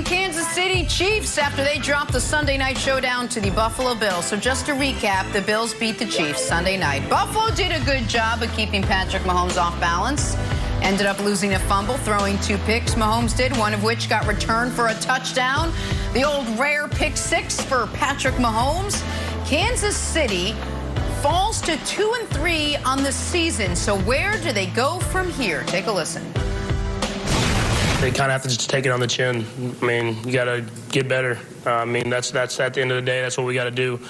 beating Kansas City Chiefs after they dropped the Sunday night showdown to the Buffalo Bills. So just to recap, the Bills beat the Chiefs Sunday night. Buffalo did a good job of keeping Patrick Mahomes off balance. Ended up losing a fumble, throwing 2 picks. Mahomes did, one of which got returned for a touchdown. The old rare pick 6 for Patrick Mahomes. Kansas City falls to 2-3 on the season. So where do they go from here? Take a listen. They kind of have to just take it on the chin. I mean, you got to get better. I mean, that's at the end of the day, that's what we got to do.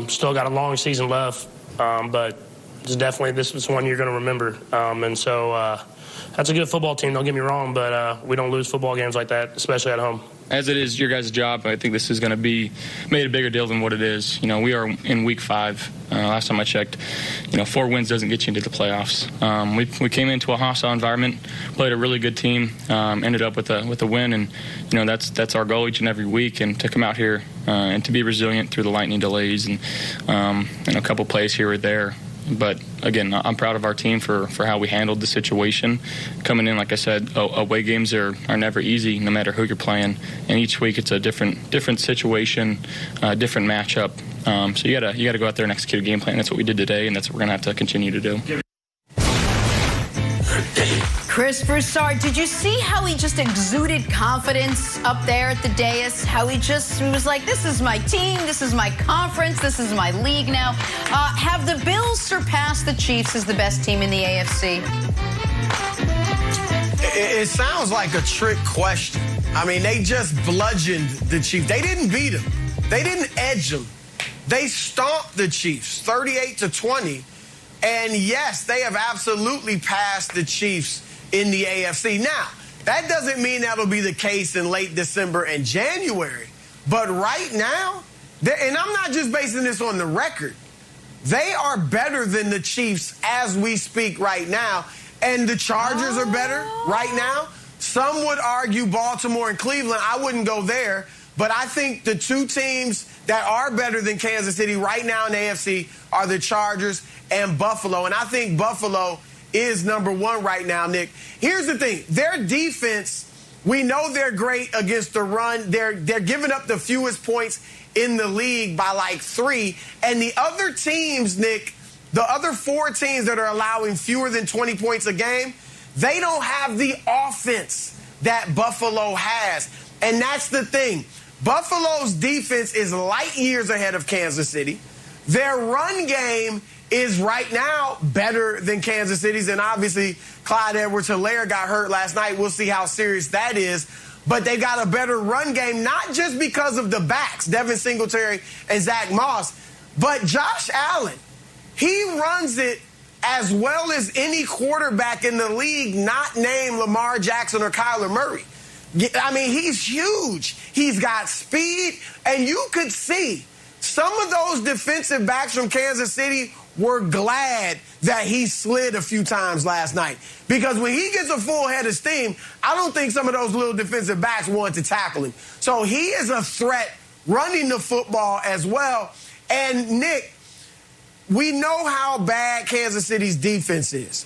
Still got a long season left, but it's definitely this is one you're going to remember. And so that's a good football team, don't get me wrong, but we don't lose football games like that, especially at home. As it is your guys' job, I think this is going to be made a bigger deal than what it is. You know, we are in week 5. Last time I checked, 4 wins doesn't get you into the playoffs. We came into a hostile environment, played a really good team, ended up with a win, and that's our goal each and every week. And to come out here and to be resilient through the lightning delays and a couple plays here or there. But, again, I'm proud of our team for how we handled the situation. Coming in, like I said, away games are never easy, no matter who you're playing. And each week it's a different situation, different matchup. So you gotta go out there and execute a game plan. That's what we did today, and that's what we're going to have to continue to do. Chris Broussard, did you see how he just exuded confidence up there at the dais? How he just was like, this is my team, this is my conference, this is my league now. Have the Bills surpassed the Chiefs as the best team in the AFC? It sounds like a trick question. I mean, they just bludgeoned the Chiefs. They didn't beat them. They didn't edge them. They stomped the Chiefs 38-20. And yes, they have absolutely passed the Chiefs in the AFC. Now, that doesn't mean that'll be the case in late December and January. But right now, and I'm not just basing this on the record, they are better than the Chiefs as we speak right now. And the Chargers are better right now. Some would argue Baltimore and Cleveland. I wouldn't go there. But I think the 2 teams that are better than Kansas City right now in the AFC are the Chargers and Buffalo. And I think Buffalo is number 1 right now, Nick. Here's the thing. Their defense, we know they're great against the run. They're giving up the fewest points in the league by like 3. And the other teams, Nick, the other 4 teams that are allowing fewer than 20 points a game, they don't have the offense that Buffalo has. And that's the thing. Buffalo's defense is light years ahead of Kansas City. Their run game is right now better than Kansas City's. And obviously, Clyde Edwards-Helaire got hurt last night. We'll see how serious that is. But they got a better run game, not just because of the backs, Devin Singletary and Zach Moss, but Josh Allen. He runs it as well as any quarterback in the league not named Lamar Jackson or Kyler Murray. I mean, he's huge. He's got speed. And you could see some of those defensive backs from Kansas City were glad that he slid a few times last night. Because when he gets a full head of steam, I don't think some of those little defensive backs want to tackle him. So he is a threat running the football as well. And, Nick, we know how bad Kansas City's defense is.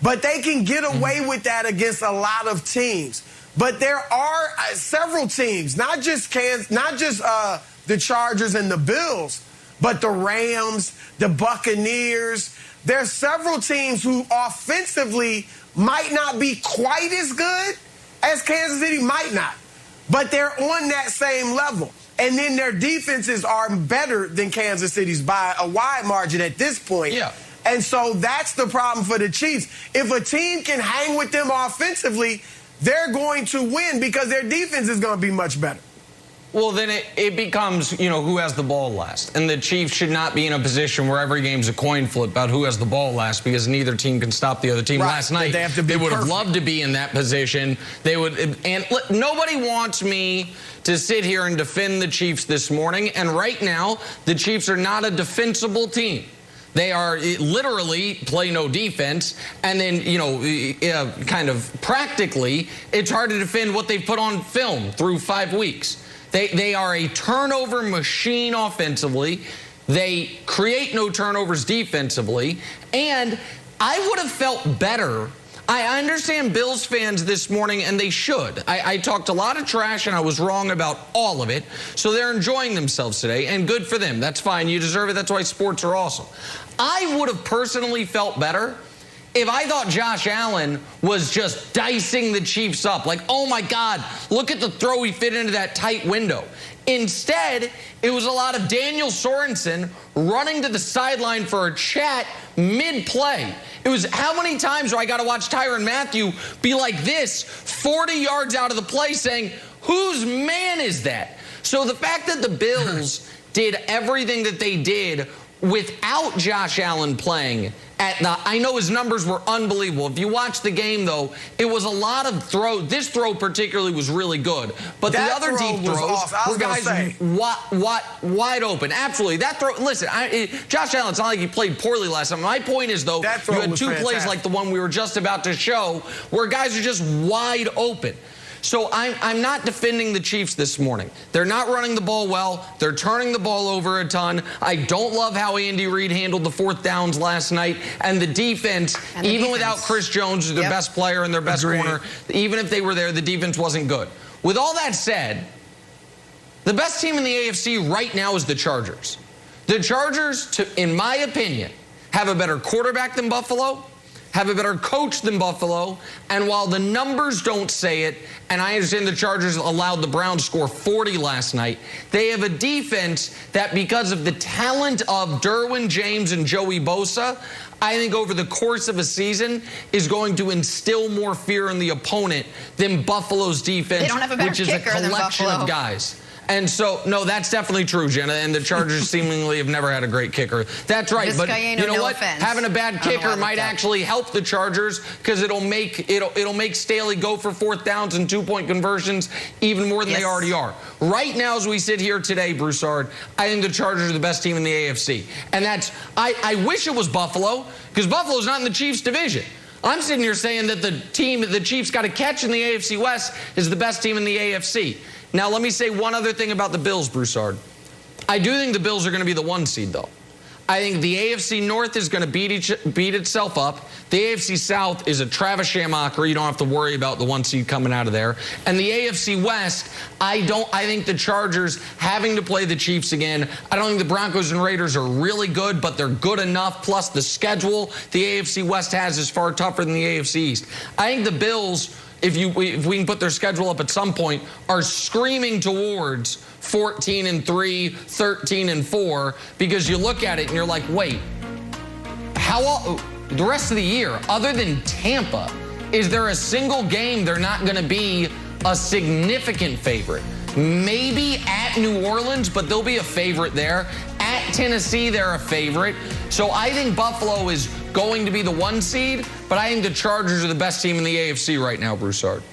But they can get away with that against a lot of teams. But there are several teams, not just the Chargers and the Bills, but the Rams, the Buccaneers. There's several teams who offensively might not be quite as good as Kansas City, might not. But they're on that same level. And then their defenses are better than Kansas City's by a wide margin at this point. Yeah. And so that's the problem for the Chiefs. If a team can hang with them offensively, they're going to win because their defense is going to be much better. Well, then it becomes, who has the ball last. And the Chiefs should not be in a position where every game's a coin flip about who has the ball last because neither team can stop the other team. Right. Last night, they would have loved to be in that position. And nobody wants me to sit here and defend the Chiefs this morning. And right now, the Chiefs are not a defensible team. They are literally play no defense. And then, kind of practically, it's hard to defend what they've put on film through 5 weeks. They are a turnover machine offensively. They create no turnovers defensively. And I would have felt better I understand Bills fans this morning, and they should. I talked a lot of trash, and I was wrong about all of it. So they're enjoying themselves today, and good for them. That's fine. You deserve it. That's why sports are awesome. I would have personally felt better if I thought Josh Allen was just dicing the Chiefs up. Like, oh, my God, look at the throw he fit into that tight window. Instead, it was a lot of Daniel Sorensen running to the sideline for a chat mid-play. It was how many times do I got to watch Tyrann Mathieu be like this, 40 yards out of the play saying, whose man is that? So the fact that the Bills did everything that they did without Josh Allen playing I know his numbers were unbelievable. If you watch the game, though, it was a lot of throw. This throw particularly was really good. But the other deep throws were guys wide open. Absolutely. That throw, listen, Josh Allen, it's not like he played poorly last time. My point is, though, you had two plays like the one we were just about to show where guys are just wide open. So I'm not defending the Chiefs this morning. They're not running the ball well. They're turning the ball over a ton. I don't love how Andy Reid handled the fourth downs last night. And the defense, even without Chris Jones, their best player and their best corner, even if they were there, the defense wasn't good. With all that said, the best team in the AFC right now is the Chargers. The Chargers, in my opinion, have a better quarterback than Buffalo, have a better coach than Buffalo, and while the numbers don't say it, and I understand the Chargers allowed the Browns score 40 last night, they have a defense that, because of the talent of Derwin James and Joey Bosa, I think over the course of a season is going to instill more fear in the opponent than Buffalo's defense, which is a collection of guys. And so, no, that's definitely true, Jenna. And the Chargers seemingly have never had a great kicker. That's right. But you know what? Having a bad kicker might actually help the Chargers because it'll make Staley go for fourth downs and two-point conversions even more than they already are. Right now, as we sit here today, Broussard, I think the Chargers are the best team in the AFC. And that's I wish it was Buffalo because Buffalo's not in the Chiefs' division. I'm sitting here saying that the team that the Chiefs got to catch in the AFC West is the best team in the AFC. Now, let me say one other thing about the Bills, Broussard. I do think the Bills are going to be the 1 seed, though. I think the AFC North is going to beat itself up. The AFC South is a Travis Shamrocker. You don't have to worry about the 1 seed coming out of there. And the AFC West, I think the Chargers having to play the Chiefs again. I don't think the Broncos and Raiders are really good, but they're good enough. Plus, the schedule the AFC West has is far tougher than the AFC East. I think the Bills, if we can put their schedule up at some point, are screaming towards 14-3, 13-4, because you look at it and you're like, wait, the rest of the year, other than Tampa, is there a single game they're not going to be a significant favorite? Maybe at New Orleans, but they'll be a favorite there. At Tennessee, they're a favorite. So I think Buffalo is going to be the 1 seed, but I think the Chargers are the best team in the AFC right now, Broussard.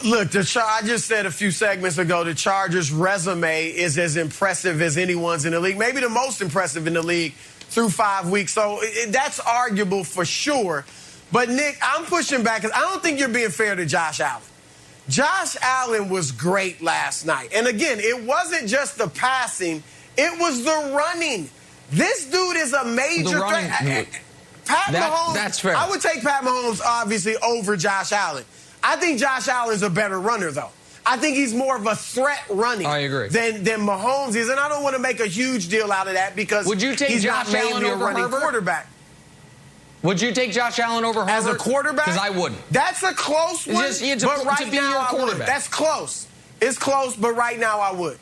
Look, I just said a few segments ago, the Chargers' resume is as impressive as anyone's in the league, maybe the most impressive in the league through 5 weeks. So that's arguable for sure. But, Nick, I'm pushing back because I don't think you're being fair to Josh Allen. Josh Allen was great last night. And, again, it wasn't just the passing. It was the running. This dude is a major threat. Pat Mahomes, that's fair. I would take Pat Mahomes, obviously, over Josh Allen. I think Josh Allen's a better runner, though. I think he's more of a threat running than Mahomes is. And I don't want to make a huge deal out of that because he's not mainly a running quarterback. Would you take Josh Allen over Herbert? As a quarterback? Because I wouldn't. That's a close one, but right now I would. That's close. It's close, but right now I would.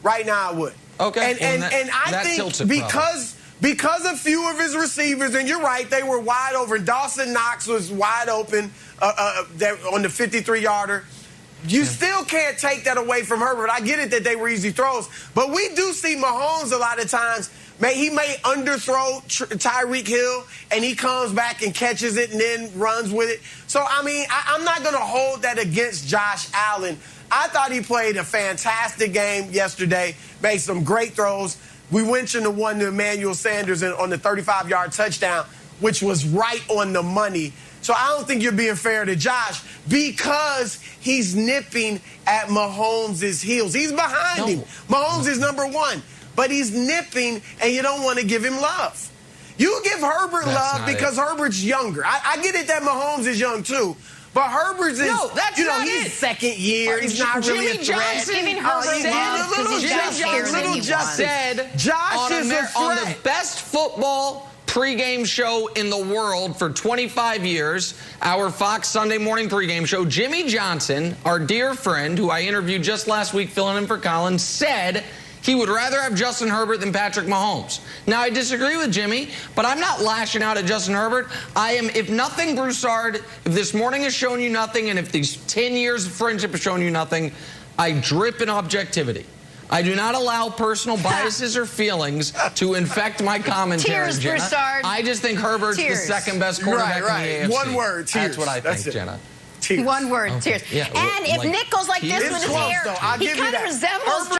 Right now I would. Okay. And I think because a few of his receivers, and you're right, they were wide open. Dawson Knox was wide open on the 53-yarder. You still can't take that away from Herbert. I get it that they were easy throws, but we do see Mahomes a lot of times. He may underthrow Tyreek Hill, and he comes back and catches it and then runs with it. So, I mean, I'm not going to hold that against Josh Allen. I thought he played a fantastic game yesterday, made some great throws. We mentioned the one to Emmanuel Sanders on the 35-yard touchdown, which was right on the money. So I don't think you're being fair to Josh because he's nipping at Mahomes' heels. He's behind him. Mahomes is number 1, but he's nipping, and you don't want to give him love. You give Herbert That's love not because it. Herbert's younger. I get it that Mahomes is young too. But Herbert's is, No, that's not he's it. second year. He's not really a Jimmy threat. Johnson Giving Herbert he's love little because he's got Johnson, hair than little he Johnson. said Josh is a on the threat. best football pregame show in the world for 25 years, our Fox Sunday morning pregame show, Jimmy Johnson, our dear friend who I interviewed just last week filling in for Colin, said he would rather have Justin Herbert than Patrick Mahomes. Now, I disagree with Jimmy, but I'm not lashing out at Justin Herbert. I am, if nothing, Broussard, if this morning has shown you nothing, and if these 10 years of friendship have shown you nothing, I drip in objectivity. I do not allow personal biases or feelings to infect my commentary, Tears, Jenna. Broussard. I just think Herbert's Tears. the second best quarterback Right. in the AFC. One word, tears. That's what I That's think, it. Jenna. Tears. One word, tears. Yeah, and if like, Nick goes like this tears? with his It's close, hair, though. I'll he give you kind of that. resembles